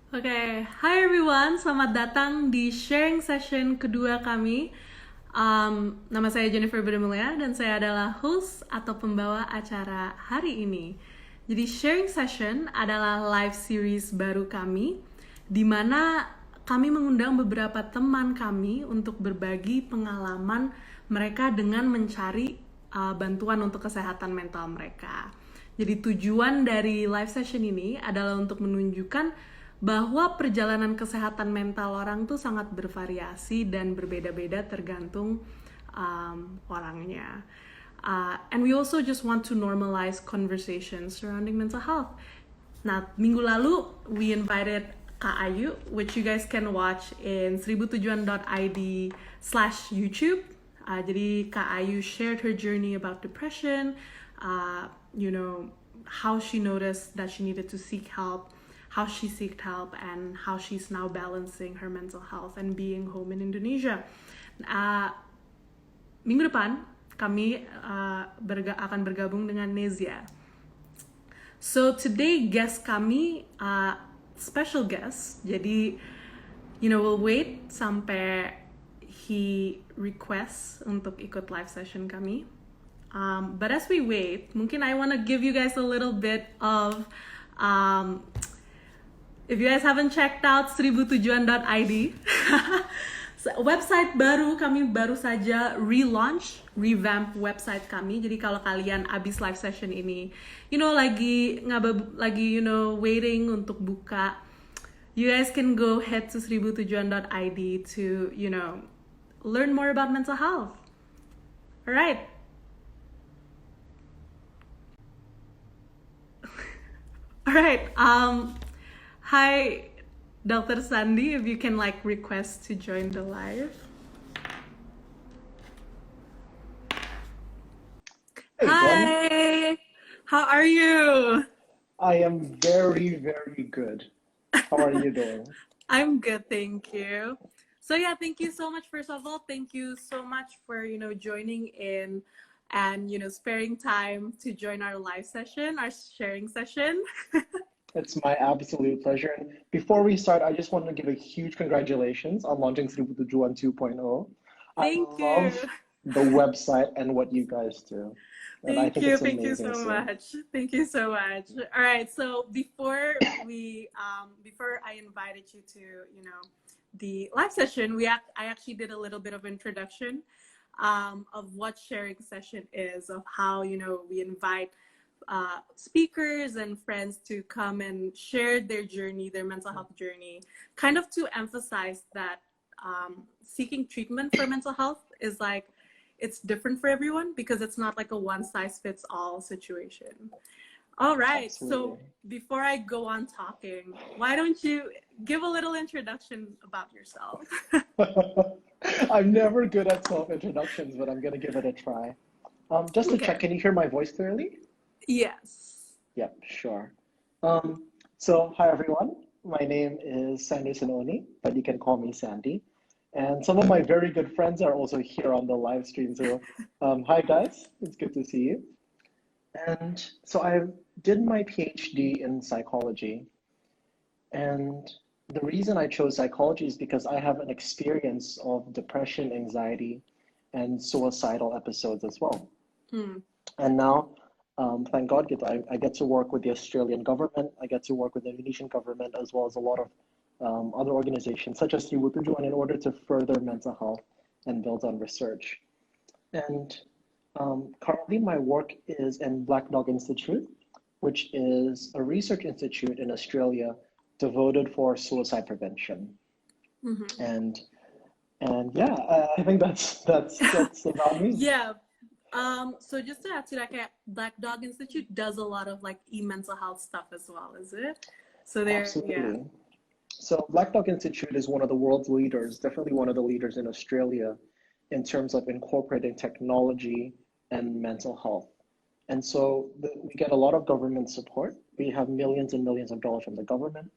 Oke, Hi everyone, selamat datang di sharing session kedua kami. Nama saya Jennifer Bermulya dan saya adalah host atau pembawa acara hari ini. Jadi sharing session adalah live series baru kami, di mana kami mengundang beberapa teman kami untuk berbagi pengalaman mereka dengan mencari bantuan untuk kesehatan mental mereka. Jadi tujuan dari live session ini adalah untuk menunjukkan bahwa perjalanan kesehatan mental orang tuh sangat bervariasi dan berbeda-beda tergantung orangnya. And we also just want to normalize conversations surrounding mental health. Nah, minggu lalu we invited Kak Ayu, which you guys can watch in 1007.id/YouTube. Jadi Kak Ayu shared her journey about depression, you know, how she noticed that she needed to seek help, how she sought help, and how she's now balancing her mental health and being home in Indonesia. Minggu depan kami akan bergabung dengan Nezia. So today guest kami special guest. Jadi we'll wait sampai he requests untuk ikut live session kami. But as we wait, mungkin I want to give you guys a little bit of if you guys haven't checked out 1007.id, website baru kami baru saja revamp website kami. Jadi kalau kalian abis live session ini, lagi waiting untuk buka, you guys can go head to 1007.id to learn more about mental health. Alright. Alright. Hi, Dr. Sandy, if you can request to join the live. Hey, Hi, Jen. how are you? I am very, very good. How are you doing? I'm good, thank you. So yeah, thank you so much. First of all, thank you so much for joining in and sparing time to join our live session, our sharing session. It's my absolute pleasure. And before we start, I just want to give a huge congratulations on launching Sriputujuan 2.0. I Thank you. love the website and what you guys do. And I Thank think you. it's Thank you amazing. so So much. Thank you so much. All right. So before I invited you to, the live session, I actually did a little bit of introduction of what sharing session is, of how, we invite speakers and friends to come and share their journey, their mental health journey, kind of to emphasize that seeking treatment for mental health is it's different for everyone because it's not like a one size fits all situation. All right, so absolutely. before I go on talking, why don't you give a little introduction about yourself? I'm never good at self-introductions, but I'm going to give it a try. Just to Okay. check, can you hear my voice clearly? Yes. Yep, sure. Um, so hi everyone. My name is Sandy Onie, but you can call me Sandy. And some of my very good friends are also here on the live stream. So hi guys, it's good to see you. And so I did my PhD in psychology. And the reason I chose psychology is because I have an experience of depression, anxiety, and suicidal episodes as well. Hmm. And now, thank God, I get to work with the Australian government. I get to work with the Indonesian government as well as a lot of other organizations such as Tributujuan in order to further mental health and build on research. And currently, my work is in Black Dog Institute, which is a research institute in Australia devoted for suicide prevention. Mm-hmm. And yeah, I think that's about me. Yeah. So just to add to that, Black Dog Institute does a lot of e-mental health stuff as well, is it? So yeah. Absolutely. So Black Dog Institute is one of the world's leaders, definitely one of the leaders in Australia in terms of incorporating technology and mental health. And so we get a lot of government support. We have millions and millions of dollars from the government.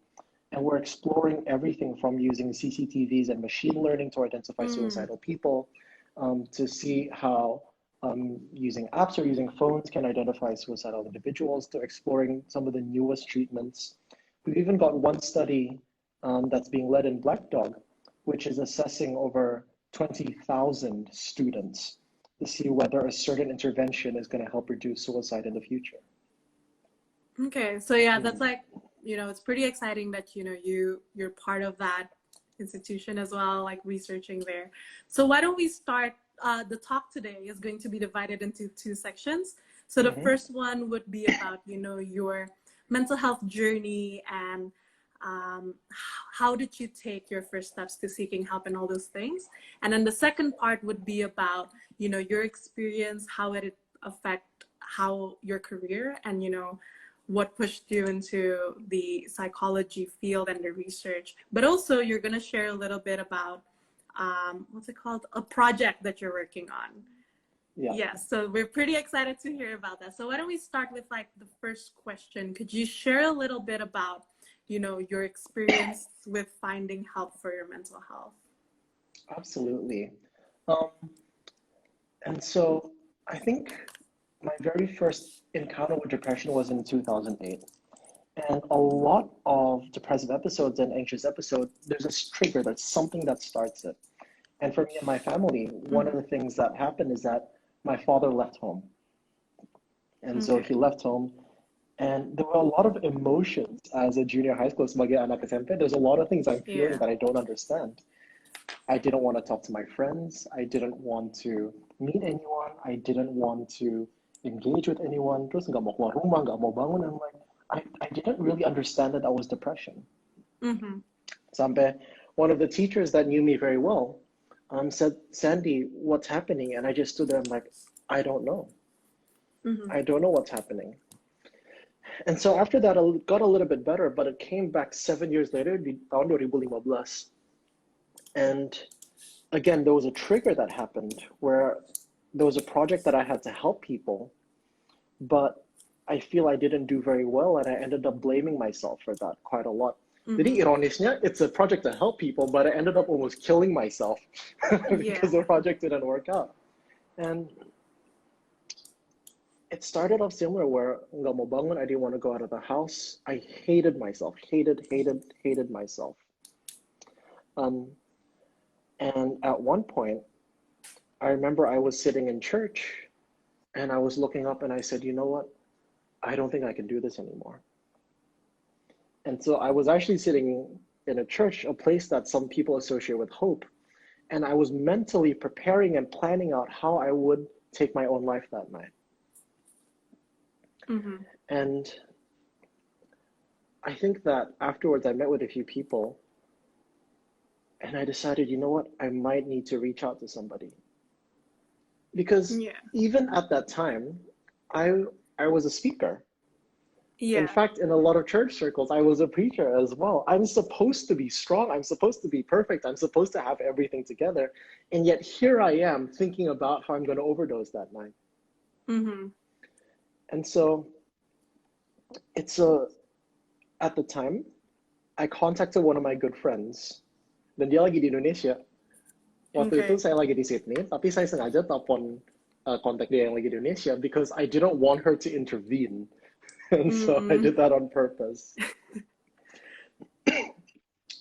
And we're exploring everything from using CCTVs and machine learning to identify suicidal people, to see how using apps or using phones can identify suicidal individuals, to exploring some of the newest treatments. We've even got one study that's being led in Black Dog, which is assessing over 20,000 students to see whether a certain intervention is going to help reduce suicide in the future. Okay, so yeah, that's like, it's pretty exciting that you're part of that institution as well, like researching there. So why don't we start? The talk today is going to be divided into two sections. So the first one would be about your mental health journey and how did you take your first steps to seeking help and all those things. And then the second part would be about your experience, how it affect how your career and what pushed you into the psychology field and the research. But also you're going to share a little bit about what's it called, a project that you're working on. Yes, so we're pretty excited to hear about that. So why don't we start with like the first question? Could you share a little bit about your experience with finding help for your mental health? Absolutely. And so I think my very first encounter with depression was in 2008. And a lot of depressive episodes and anxious episodes, there's a trigger, that's something that starts it. And for me and my family, one of the things that happened is that my father left home. And so he left home, and there were a lot of emotions as a junior high school, sebagai anak SMP. There's a lot of things I'm feeling that I don't understand. I didn't want to talk to my friends. I didn't want to meet anyone. I didn't want to engage with anyone. Terus nggak mau keluar rumah, nggak mau bangun. I'm like, I didn't really understand that was depression. Sampai one of the teachers that knew me very well said, Sandy, what's happening? And I just stood there, I'm like, I don't know. I don't know what's happening. And so after that, it got a little bit better, but it came back 7 years later, di tahun 2015. And again, there was a trigger that happened where there was a project that I had to help people, but I feel I didn't do very well, and I ended up blaming myself for that quite a lot. Jadi ironisnya, it's a project to help people, but I ended up almost killing myself because the project didn't work out. And it started off similar where nggak mau bangun, I didn't want to go out of the house. I hated myself, hated myself. And at one point, I remember I was sitting in church and I was looking up and I said, you know what? I don't think I can do this anymore. And so I was actually sitting in a church, a place that some people associate with hope. And I was mentally preparing and planning out how I would take my own life that night. And I think that afterwards I met with a few people and I decided, you know what, I might need to reach out to somebody. Because even at that time, I was a speaker. In fact, in a lot of church circles, I was a preacher as well. I'm supposed to be strong. I'm supposed to be perfect. I'm supposed to have everything together. And yet here I am thinking about how I'm going to overdose that night. And so at the time, I contacted one of my good friends. Dan dia lagi di Indonesia. Waktu itu saya lagi di Sydney, tapi saya sengaja telepon kontak dia yang lagi di Indonesia because I didn't want her to intervene. And so I did that on purpose.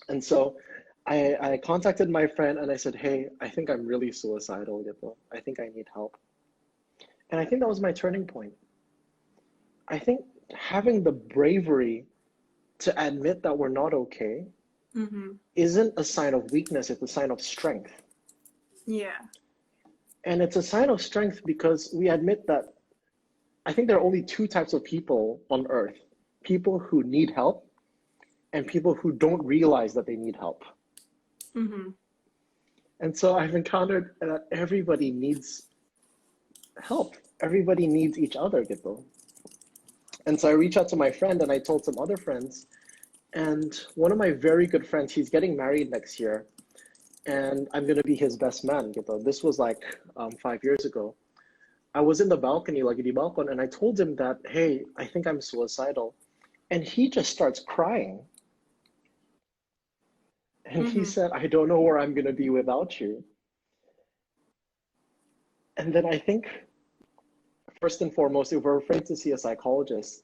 And so I contacted my friend and I said, hey, I think I'm really suicidal. I think I need help. And I think that was my turning point. I think having the bravery to admit that we're not okay isn't a sign of weakness, it's a sign of strength. And it's a sign of strength because we admit that I think there are only two types of people on earth: people who need help and people who don't realize that they need help. And so I've encountered that everybody needs help. Everybody needs each other, gitu. And so I reached out to my friend and I told some other friends. And one of my very good friends, he's getting married next year. And I'm going to be his best man, gitu. This was like 5 years ago. I was in the balcony, lagi di balkon, and I told him that, hey, I think I'm suicidal. And he just starts crying. And he said, I don't know where I'm going to be without you. And then I think, first and foremost, if we're afraid to see a psychologist,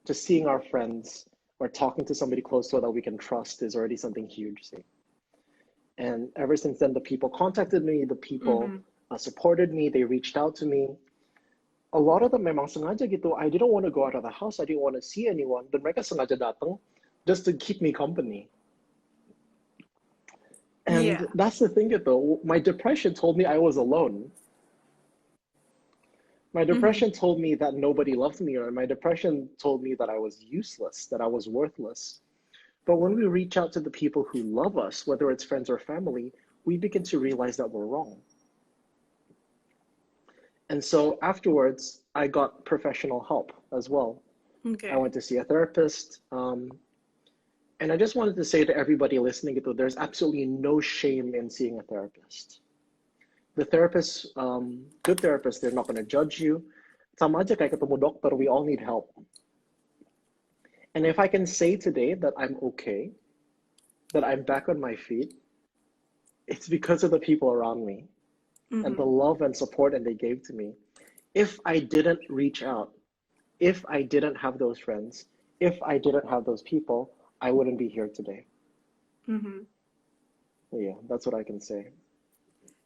just seeing our friends, or talking to somebody close to her that we can trust is already something huge. See? And ever since then, the people contacted me, the people Mm-hmm. supported me, they reached out to me. A lot of them memang sengaja gitu. I didn't want to go out of the house. I didn't want to see anyone. Dan mereka sengaja datang just to keep me company. And Yeah. that's the thing gitu. My depression told me I was alone. My Mm-hmm. depression told me that nobody loved me, or my depression told me that I was useless, that I was worthless. But when we reach out to the people who love us, whether it's friends or family, we begin to realize that we're wrong. And so afterwards, I got professional help as well. I Okay. went to see a therapist. And I just wanted to say to everybody listening, there's absolutely no shame in seeing a therapist. The therapist, good therapist, they're not going to judge you. Sama aja kayak ketemu dokter, we all need help. And if I can say today that I'm okay, that I'm back on my feet, it's because of the people around me and the Mm-hmm. love and support that they gave to me. If I didn't reach out, if I didn't have those friends, if I didn't have those people, I wouldn't be here today. Mm-hmm. Yeah, that's what I can say.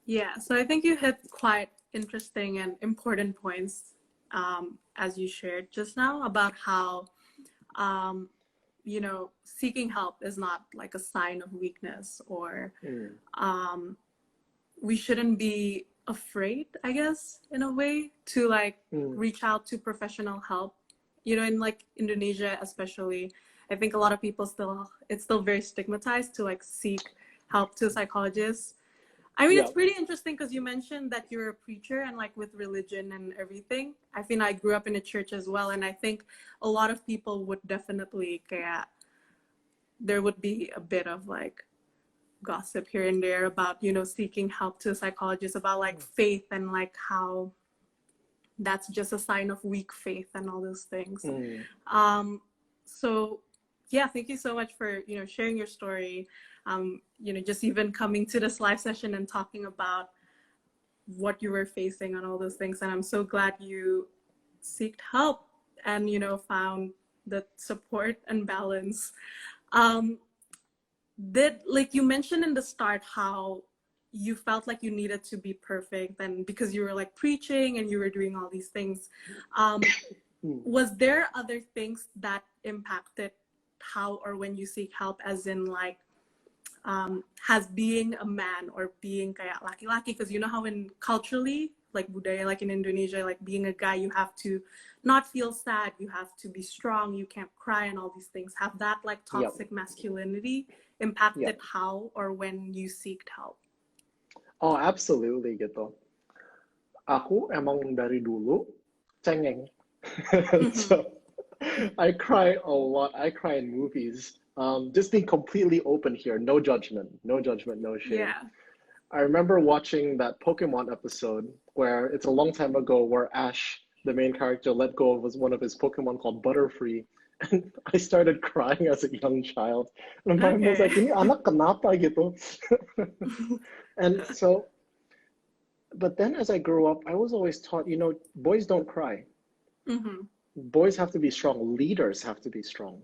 Yeah, so I think you hit quite interesting and important points as you shared just now about how, um, seeking help is not like a sign of weakness, or Mm, we shouldn't be afraid, I guess, in a way, to like mm, reach out to professional help. In like Indonesia, especially, I think a lot of people it's still very stigmatized to like seek help to a psychologist. I mean, yeah, it's pretty interesting because you mentioned that you're a preacher and like with religion and everything. I think I grew up in a church as well. And I think a lot of people would definitely, there would be a bit of like gossip here and there about, seeking help to a psychologist about like faith and like how that's just a sign of weak faith and all those things. mm, Um, so yeah, thank you so much for, sharing your story. Just even coming to this live session and talking about what you were facing and all those things. And I'm so glad you sought help and, found the support and balance. Um, did, like you mentioned in the start, how you felt like you needed to be perfect, and because you were like preaching and you were doing all these things, um, mm. was there other things that impacted how or when you seek help, as in like has being a man or being kayak laki-laki, because you know how in culturally, like budaya, like in Indonesia, like being a guy, you have to not feel sad, you have to be strong, you can't cry and all these things. Have that like Yep, toxic masculinity impacted yep. how or when you seeked help? Oh, absolutely gitu. Aku emang dari dulu cengeng. Mm-hmm. So I cry a lot. I cry in movies. Just being completely open here, no judgment, no judgment, no shame. Yeah. I remember watching that Pokemon episode where it's a long time ago where Ash, the main character, let go of one of his Pokemon called Butterfree. And I started crying as a young child. And my mom was Okay. like, ini anak kenapa gitu? And so, but then as I grew up, I was always taught, boys don't cry. Mm-hmm. Boys have to be strong. Leaders have to be strong.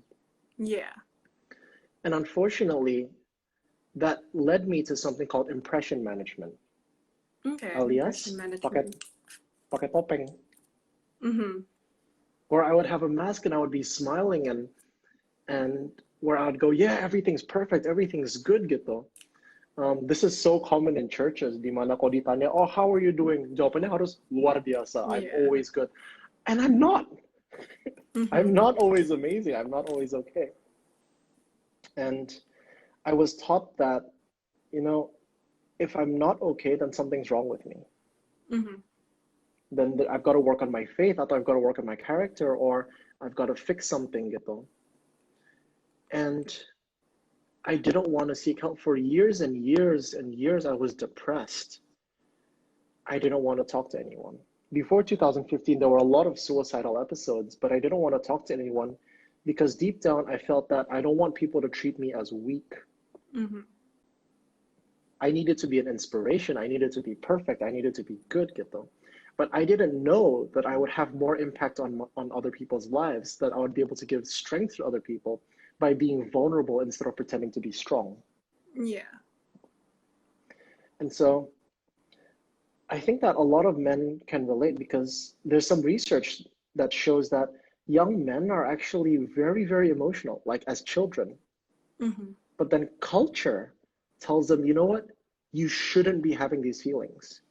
Yeah. And unfortunately, that led me to something called impression management, Okay. Impression alias pakai management. pakai topeng, Mm-hmm. where I would have a mask and I would be smiling and where I would go, yeah, everything's perfect, everything's good gitu. This is so common in churches, di mana kalau ditanya, oh, how are you doing? Jawabannya harus luar biasa. I'm Yeah. always good. And I'm not. I'm Mm-hmm. not always amazing. I'm not always okay. And I was taught that, you know, if I'm not okay, then something's wrong with me. Mm-hmm. Then I've got to work on my faith, or I've got to work on my character, or I've got to fix something gitu. And I didn't want to seek help for years and years and years. I was depressed. I didn't want to talk to anyone. Before 2015, there were a lot of suicidal episodes, but I didn't want to talk to anyone because deep down I felt that I don't want people to treat me as weak. Mm-hmm. I needed to be an inspiration. I needed to be perfect. I needed to be good, gitu. But I didn't know that I would have more impact on other people's lives, that I would be able to give strength to other people by being vulnerable instead of pretending to be strong. Yeah. And so I think that a lot of men can relate because there's some research that shows that young men are actually very, very emotional, like as children. Mm-hmm. But then culture tells them, you know what? You shouldn't be having these feelings.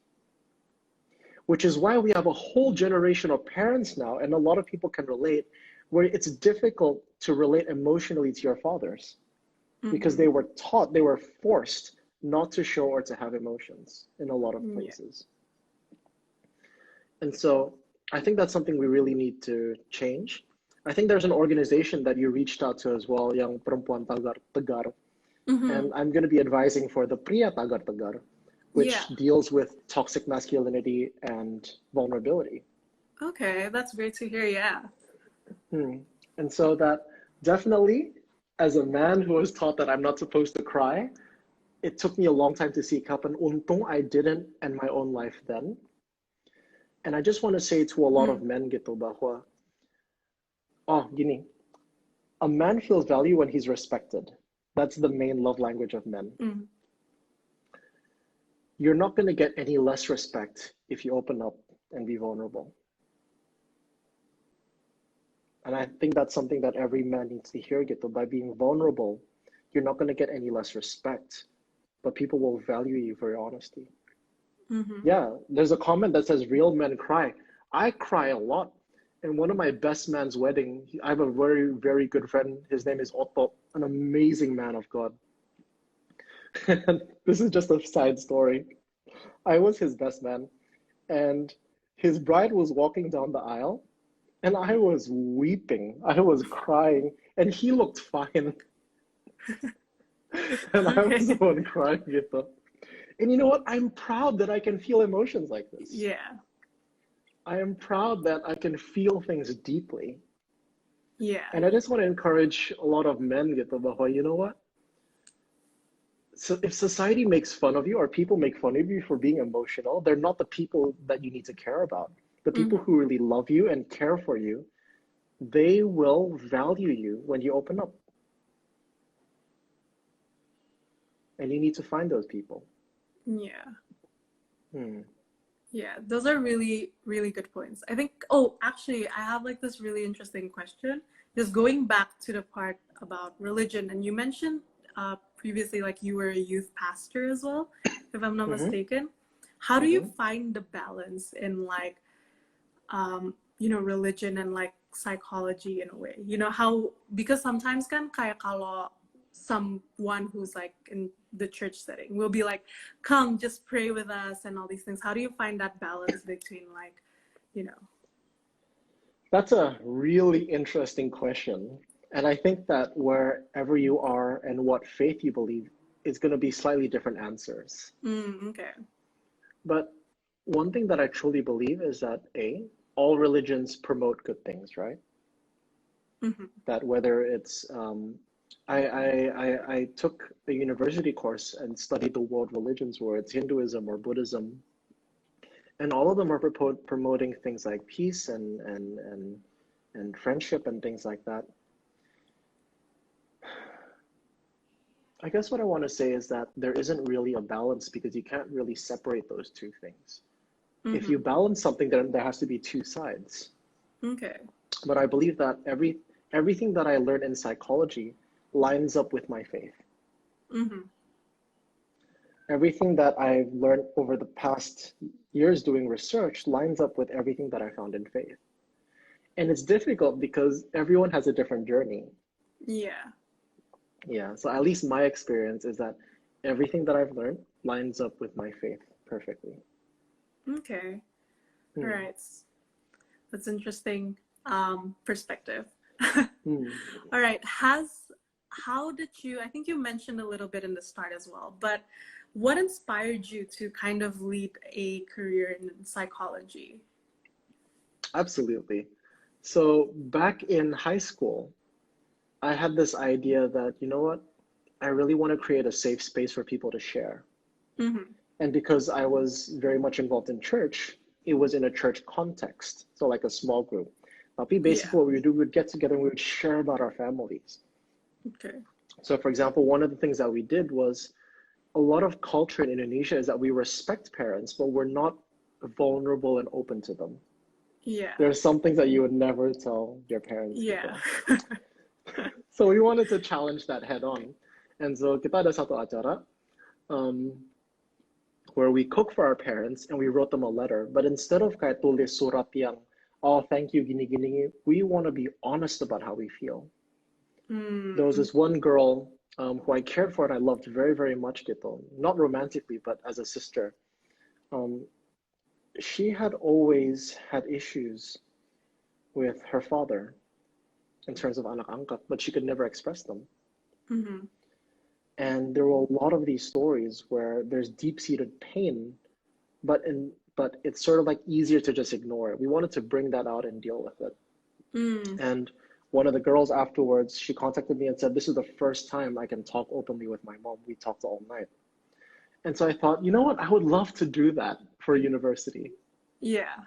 Which is why we have a whole generation of parents now, and a lot of people can relate, where it's difficult to relate emotionally to your fathers because Mm-hmm. they were taught, they were forced not to show or to have emotions in a lot of Yeah. places. And so I think that's something we really need to change. I think there's an organization that you reached out to as well, Yang Perempuan Tagar Tegar, Mm-hmm. and I'm going to be advising for the Pria Tagar Tegar, Yeah. which deals with toxic masculinity and vulnerability. Okay, that's great to hear. Yeah. And so that definitely, as a man who was taught that I'm not supposed to cry, it took me a long time to seek help, and untung I didn't end my own life then. And I just want to say to a lot of Mm. men gitu bahwa, oh gini, a man feels value when he's respected. That's the main love language of men. Mm. You're not going to get any less respect if you open up and be vulnerable. And I think that's something that every man needs to hear, gitu. By being vulnerable, you're not going to get any less respect, but people will value you for your honesty. Mm-hmm. Yeah, there's a comment that says real men cry. I cry a lot. In one of my best man's wedding, I have a very, very good friend. His name is Otto, an amazing man of God. And this is just a side story. I was his best man, and his bride was walking down the aisle, and I was weeping. I was crying, and he looked fine. And I was the Okay. one crying with him. And you know what? I'm proud that I can feel emotions like this. Yeah. I am proud that I can feel things deeply. Yeah. And I just want to encourage a lot of men gitu bahwa, you know what? So if society makes fun of you or people make fun of you for being emotional, they're not the people that you need to care about. The people Mm-hmm. who really love you and care for you, they will value you when you open up. And you need to find those people. Yeah. Hmm. Yeah, those are really, really good points. I think, oh, actually, I have like this really interesting question. Just going back to the part about religion, and you mentioned previously like you were a youth pastor as well, if I'm not Mm-hmm. mistaken. How do you Mm-hmm. find the balance in like, religion and like psychology in a way? You know how, because sometimes kan kayak kalau someone who's like in the church setting will be like, come just pray with us and all these things. How do you find that balance between like, you know? That's a really interesting question. And I think that wherever you are and what faith you believe is going to be slightly different answers. Okay. But one thing that I truly believe is that all religions promote good things, right? Mm-hmm. That whether it's I took a university course and studied the world religions, where it's Hinduism or Buddhism, and all of them are promoting things like peace and friendship and things like that. I guess what I want to say is that there isn't really a balance because you can't really separate those two things. If you Mm-hmm. balance something, then there has to be two sides. Okay. But I believe that everything that I learned in psychology lines up with my faith. Mm-hmm. Everything that I've learned over the past years doing research lines up with everything that I found in faith. And it's difficult because everyone has a different journey. Yeah. Yeah, so at least my experience is that everything that I've learned lines up with my faith perfectly. Okay. All Hmm. right. That's interesting perspective. Hmm. All right. How did you, I think you mentioned a little bit in the start as well, but what inspired you to kind of lead a career in psychology? Absolutely. So back in high school, I had this idea that, you know what, I really want to create a safe space for people to share. Mm-hmm. And because I was very much involved in church, it was in a church context, so like a small group. Tapi Yeah. basically what we would do, we would get together and we would share about our families. Okay. So, for example, one of the things that we did was a lot of culture in Indonesia is that we respect parents, but we're not vulnerable and open to them. Yeah. There's some things that you would never tell your parents Yeah. gitu. So we wanted to challenge that head on. And so kita ada satu acara um, where we cook for our parents and we wrote them a letter. But instead of kayak tulis surat yang, oh, thank you, gini gini, we want to be honest about how we feel. There was Mm. this one girl who I cared for and I loved very, very much gitu. Not romantically, but as a sister. Um, she had always had issues with her father in terms of anak angkat, but she could never express them. Mm-hmm. And there were a lot of these stories where there's deep-seated pain, but it's sort of like easier to just ignore it. We wanted to bring that out and deal with it. Mm. And one of the girls afterwards, she contacted me and said, this is the first time I can talk openly with my mom. We talked all night. And so I thought, you know what? I would love to do that for university. Yeah.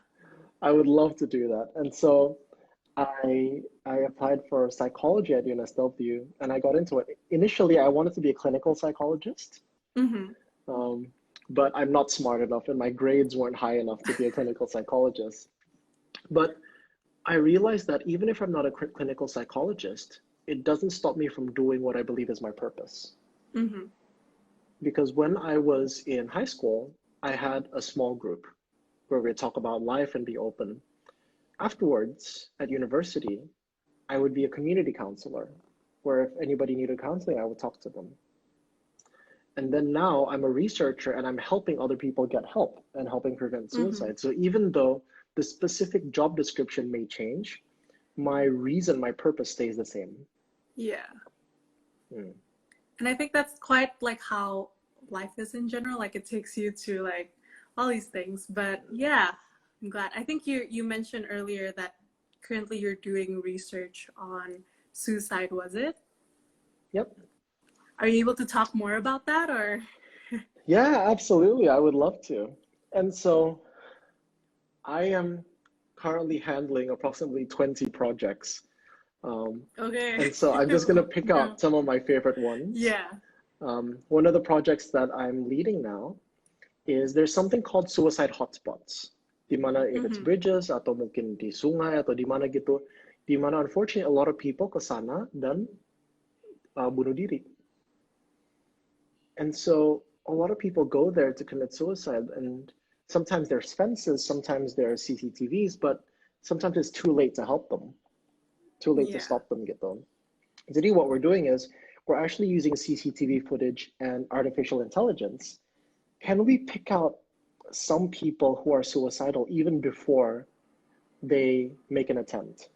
I would love to do that. And so I applied for psychology at UNSW and I got into it. Initially, I wanted to be a clinical psychologist, Mm-hmm. but I'm not smart enough and my grades weren't high enough to be a clinical psychologist. But I realized that even if I'm not a clinical psychologist, it doesn't stop me from doing what I believe is my purpose. Mm-hmm. Because when I was in high school, I had a small group where we talk about life and be open. Afterwards, at university, I would be a community counselor, where if anybody needed counseling, I would talk to them. And then now I'm a researcher and I'm helping other people get help and helping prevent Mm-hmm. suicide. So even though the specific job description may change, my reason, my purpose stays the same. Yeah. Mm. And I think that's quite like how life is in general. Like it takes you to like all these things. But yeah, I'm glad. I think you mentioned earlier that currently you're doing research on suicide, was it? Yep. Are you able to talk more about that or? Yeah, absolutely. I would love to. And so I am currently handling approximately 20 projects. Okay. And so I'm just going to pick No. out some of my favorite ones. Yeah. One of the projects that I'm leading now is there's something called suicide hotspots. Di mana if it's Mm-hmm. bridges atau mungkin di sungai atau di mana gitu, di mana unfortunately a lot of people ke sana dan bunuh diri. And so a lot of people go there to commit suicide and sometimes there's fences, sometimes there are CCTVs, but sometimes it's too late to help them, too late to Yeah. stop them gitu. Jadi what we're doing is we're actually using CCTV footage and artificial intelligence. Can we pick out some people who are suicidal even before they make an attempt?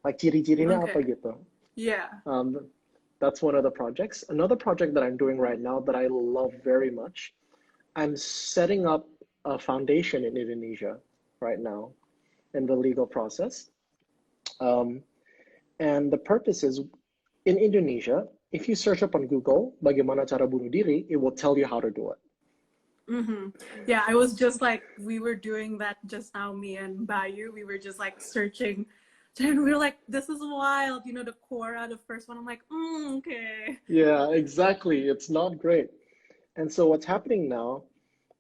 Like ciri-cirinya Okay. apa gitu. Yeah. That's one of the projects. Another project that I'm doing right now that I love very much, I'm setting up a foundation in Indonesia right now in the legal process. And the purpose is in Indonesia, if you search up on Google, bagaimana cara bunuh diri, it will tell you how to do it. Mm-hmm. Yeah, I was just like, we were doing that just now, me and Bayu. We were just like searching, and we were like, this is wild. You know, the Quora, the first one. I'm like, okay. Yeah, exactly. It's not great. And so what's happening now,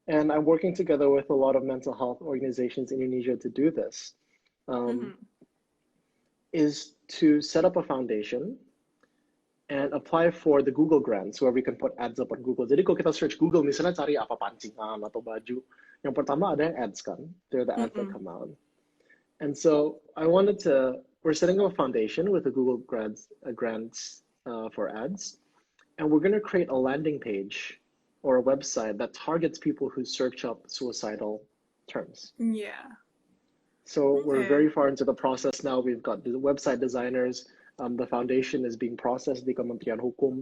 and I'm working together with a lot of mental health organizations in Indonesia to do this, Mm-hmm. is to set up a foundation and apply for the Google grants where we can put ads up on Google. Jadi kalau kita search Google, misalnya cari apa pancingan atau baju, yang pertama ada yang ads kan. They're the ads that come out. And so we're setting up a foundation with the Google grants for ads, and we're going to create a landing page or a website that targets people who search up suicidal terms. Yeah. So we're Okay. very far into the process now. We've got the website designers. The foundation is being processed di Kementerian Hukum.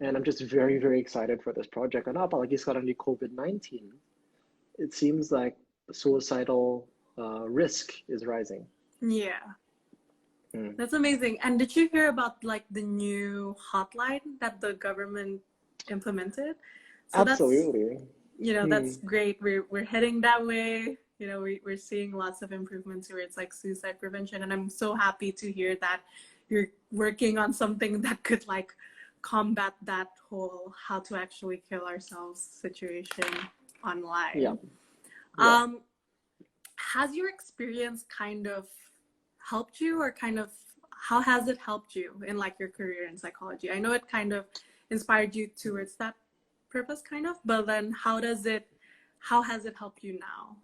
And I'm just very, very excited for this project. And apalagi sekarang di COVID-19, it seems like suicidal risk is rising. Yeah. That's amazing. And did you hear about like the new hotline that the government implemented? So Absolutely. that's great. We're heading that way. You know, we're seeing lots of improvements towards like suicide prevention, and I'm so happy to hear that you're working on something that could like combat that whole how to actually kill ourselves situation online. Yeah. Yeah. Has your experience kind of helped you, or kind of how has it helped you in like your career in psychology? I know it kind of inspired you towards that purpose kind of, but then how has it helped you now?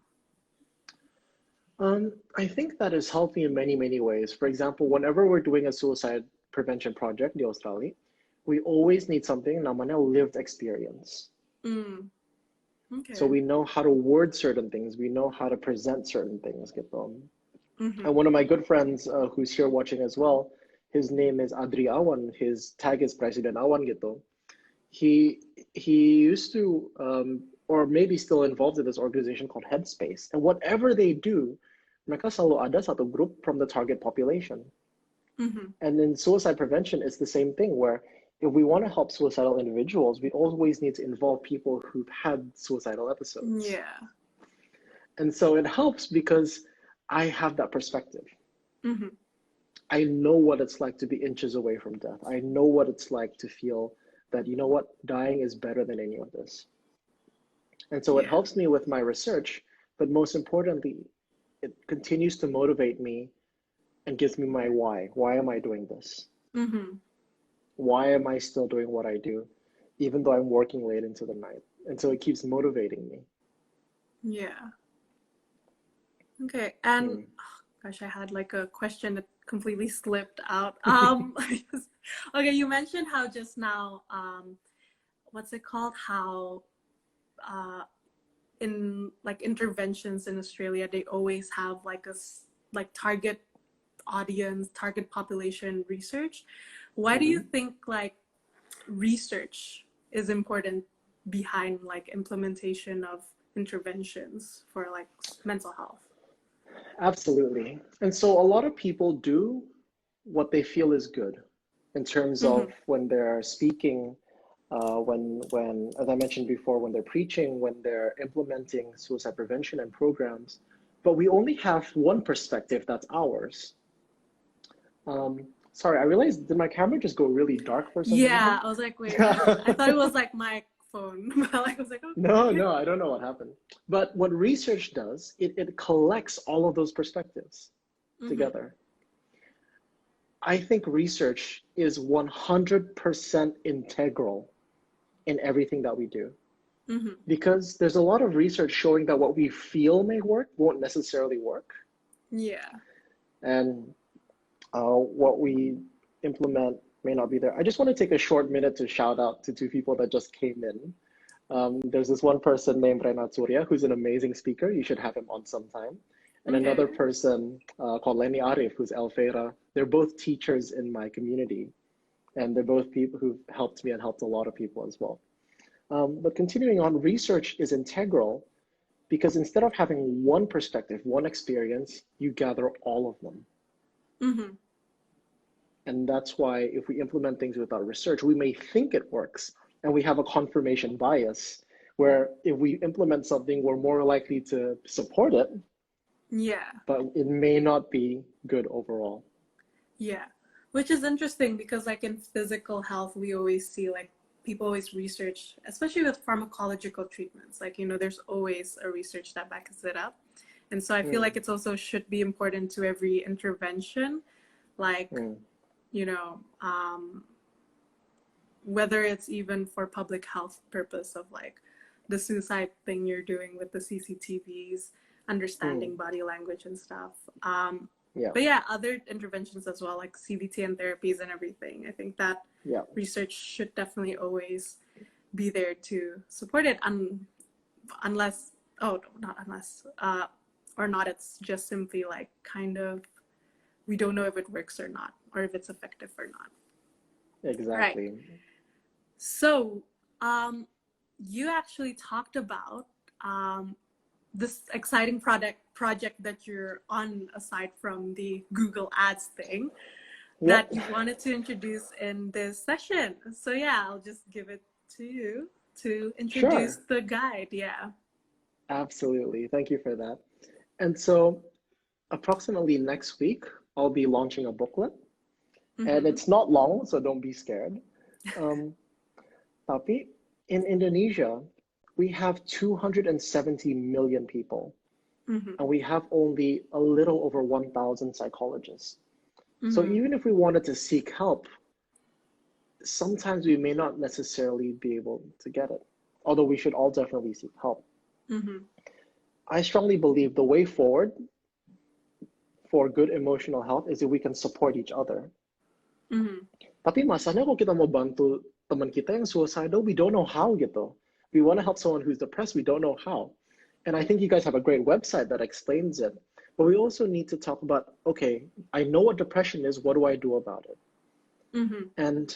I think that has helped me in many, many ways. For example, whenever we're doing a suicide prevention project in Australia, we always need something namanya lived experience. Okay. So we know how to word certain things, we know how to present certain things gitu. Mm-hmm. And one of my good friends who's here watching as well, his name is Adri Awan, his tag is President Awan gitu. He used to or maybe still involved in this organization called Headspace. And whatever they do, mereka selalu ada satu group from the target population. Mm-hmm. And in suicide prevention, it's the same thing where if we want to help suicidal individuals, we always need to involve people who've had suicidal episodes. Yeah. And so it helps because I have that perspective. Mm-hmm. I know what it's like to be inches away from death. I know what it's like to feel that, you know what, dying is better than any of this. And so it helps me with my research, but most importantly, it continues to motivate me and gives me my why. Why am I doing this? Mm-hmm. Why am I still doing what I do, even though I'm working late into the night? And so it keeps motivating me. Yeah. Okay. And gosh, I had like a question that completely slipped out. Okay, you mentioned how just now, what's it called? How in like interventions in Australia, they always have like like target audience, target population research. Why do you think like research is important behind like implementation of interventions for like mental health? Absolutely. And so a lot of people do what they feel is good in terms of when they're speaking, when, as I mentioned before, when they're preaching, when they're implementing suicide prevention and programs, but we only have one perspective that's ours. Sorry, I realized, did my camera just go really dark for some reason? Yeah, I was like, wait, I thought it was like my phone, but like, I was like, okay. No, I don't know what happened. But what research does, it collects all of those perspectives together. I think research is 100% integral in everything that we do. Because there's a lot of research showing that what we feel may work won't necessarily work. Yeah. And what we implement may not be there. I just want to take a short minute to shout out to two people that just came in. There's this one person named Renat Surya, who's an amazing speaker. You should have him on sometime. And another person called Lenny Arif, who's Alfeira. They're both teachers in my community. And they're both people who've helped me and helped a lot of people as well. But continuing on, research is integral because instead of having one perspective, one experience, you gather all of them. And that's why if we implement things without research, we may think it works and we have a confirmation bias where if we implement something, we're more likely to support it. Yeah. But it may not be good overall. Yeah. Which is interesting because like in physical health, we always see like people always research, especially with pharmacological treatments, like, you know, there's always a research that backs it up. And so I feel like it's also should be important to every intervention, like, you know, whether it's even for public health purpose of like the suicide thing you're doing with the CCTVs, understanding body language and stuff. But yeah, other interventions as well, like CBT and therapies and everything. I think that research should definitely always be there to support it, unless, oh, no, not unless, or not, it's just simply like kind of, we don't know if it works or not, or if it's effective or not. Exactly. Right. So, you actually talked about this exciting project that you're on aside from the Google Ads thing that you wanted to introduce in this session. So yeah, I'll just give it to you to introduce the guide. Yeah. Absolutely. Thank you for that. And so approximately next week, I'll be launching a booklet. And Mm-hmm. it's not long, so don't be scared. Um, Tapi, in Indonesia, we have 270 million people, Mm-hmm. and we have only a little over 1,000 psychologists. So Mm-hmm. even if we wanted to seek help, sometimes we may not necessarily be able to get it, although we should all definitely seek help. Mm-hmm. I strongly believe the way forward for good emotional health is if we can support each other. Mm-hmm. Tapi masalahnya kalau kita mau bantu teman kita yang suicidal, we don't know how gitu. We want to help someone who's depressed, we don't know how. And I think you guys have a great website that explains it. But we also need to talk about, okay, I know what depression is, what do I do about it? Mm-hmm. And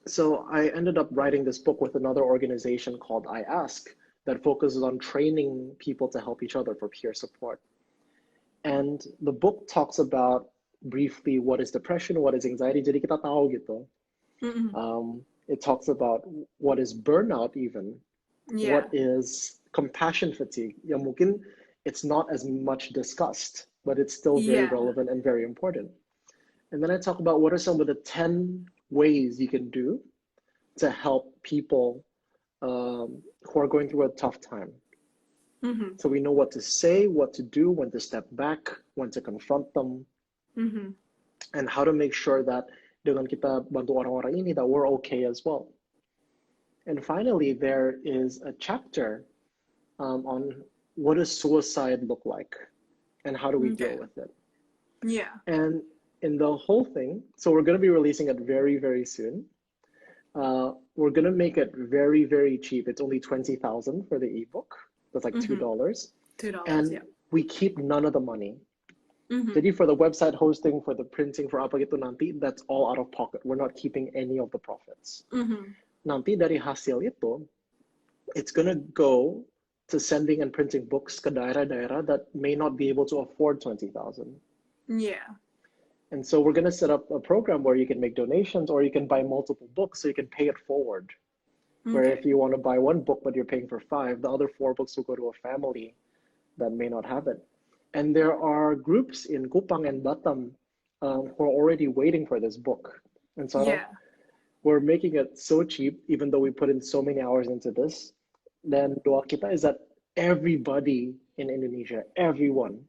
so I ended up writing this book with another organization called I Ask that focuses on training people to help each other for peer support. And the book talks about briefly what is depression, what is anxiety. Jadi kita tahu gitu. Mm-hmm. It talks about what is burnout even, Yeah. what is compassion fatigue. Ya mungkin it's not as much discussed, but it's still very Yeah. relevant and very important. And then I talk about what are some of the 10 ways you can do to help people who are going through a tough time. Mm-hmm. So we know what to say, what to do, when to step back, when to confront them, Mm-hmm. and how to make sure that dengan kita bantu orang-orang ini that we're okay as well. And finally, there is a chapter on what does suicide look like and how do we Okay. deal with it. Yeah. And in the whole thing, so we're going to be releasing it very, very soon. We're going to make it very, very cheap. It's only 20,000 for the ebook. That's like $2. Mm-hmm. $2. And Yeah. we keep none of the money. Mm-hmm. Jadi for the website hosting, for the printing, for apa gitu nanti, that's all out of pocket. We're not keeping any of the profits. Mm-hmm. Nanti dari hasil itu, it's going to go to sending and printing books ke daerah-daerah that may not be able to afford 20,000. Yeah. And so we're going to set up a program where you can make donations or you can buy multiple books so you can pay it forward. Where if Okay. you want to buy one book but you're paying for 5, the other 4 books will go to a family that may not have it. And there are groups in Kupang and Batam who are already waiting for this book. And so Yeah. we're making it so cheap, even though we put in so many hours into this. Then doa kita is that everybody in Indonesia, everyone,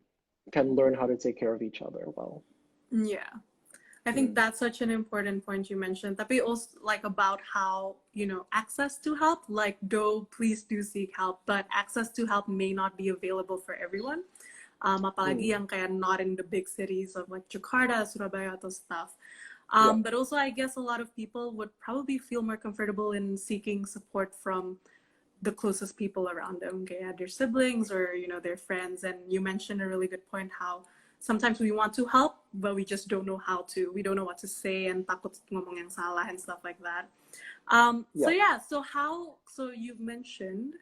can learn how to take care of each other well. Yeah. I think that's such an important point you mentioned. Tapi also like about how, access to help, like please do seek help, but access to help may not be available for everyone. Apalagi yang kayak not in the big cities of like Jakarta, Surabaya, atau stuff. But also I guess a lot of people would probably feel more comfortable in seeking support from the closest people around them, kayak their siblings or, their friends. And you mentioned a really good point how sometimes we want to help, but we just don't know how to. We don't know what to say and takut ngomong yang salah and stuff like that. So you mentioned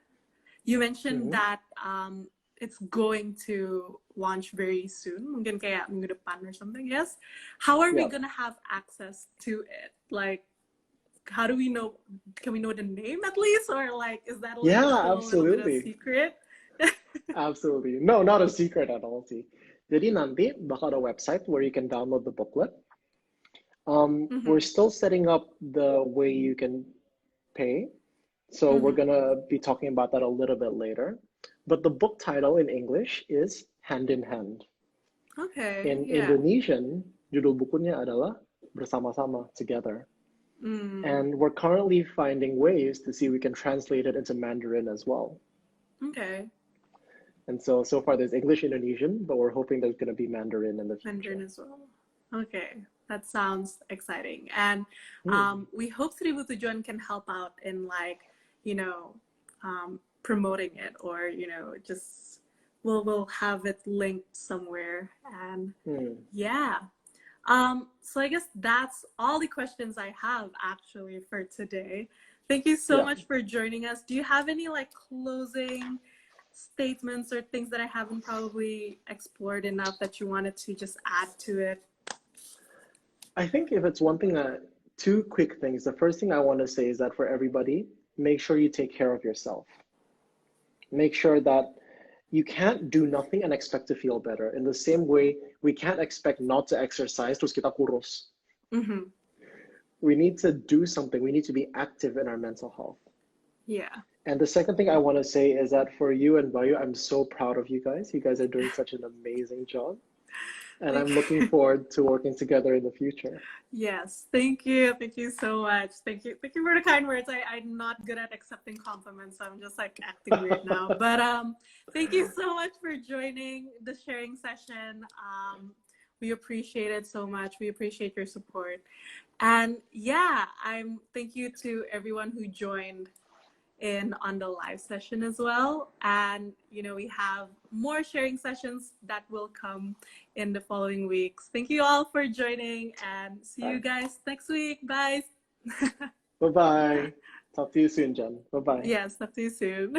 that it's going to launch very soon. Mungkin kayak minggu depan or something, yes? How are we going to have access to it? Like, how do we know? Can we know the name at least? Or like, is that like still a little bit of secret? Absolutely. No, not a secret at all. See. Jadi nanti bakal ada website where you can download the booklet. We're still setting up the way you can pay. So we're going to be talking about that a little bit later. But the book title in English is Hand in Hand. Okay. In Indonesian, judul bukunya adalah Bersama-sama, Together. And we're currently finding ways to see if we can translate it into Mandarin as well. Okay. And so far there's English, Indonesian, but we're hoping there's going to be Mandarin in the future. Mandarin as well. Okay, that sounds exciting. And we hope Seribu Tujuan can help out in like, promoting it or, just we'll have it linked somewhere. And so I guess that's all the questions I have actually for today. Thank you so much for joining us. Do you have any like closing statements or things that I haven't probably explored enough that you wanted to just add to it? I think if it's one thing, 2 quick things. The first thing I want to say is that for everybody, make sure you take care of yourself. Make sure that you can't do nothing and expect to feel better. In the same way, we can't expect not to exercise terus kita kurus. Mm-hmm. We need to do something. We need to be active in our mental health. Yeah. And the second thing I want to say is that for you and Bayu, I'm so proud of you guys. You guys are doing such an amazing job. And Thank I'm looking you. forward to working together in the future. Yes, thank you. Thank you so much. Thank you. Thank you for the kind words. I'm not good at accepting compliments, so I'm just like acting weird now. But thank you so much for joining the sharing session. We appreciate it so much. We appreciate your support. And yeah, thank you to everyone who joined in on the live session as well. And we have more sharing sessions that will come in the following weeks. Thank you all for joining, and see you Bye. guys next week. Bye. Bye-bye. Talk to you soon, Jen. Bye-bye. Yes, talk to you soon.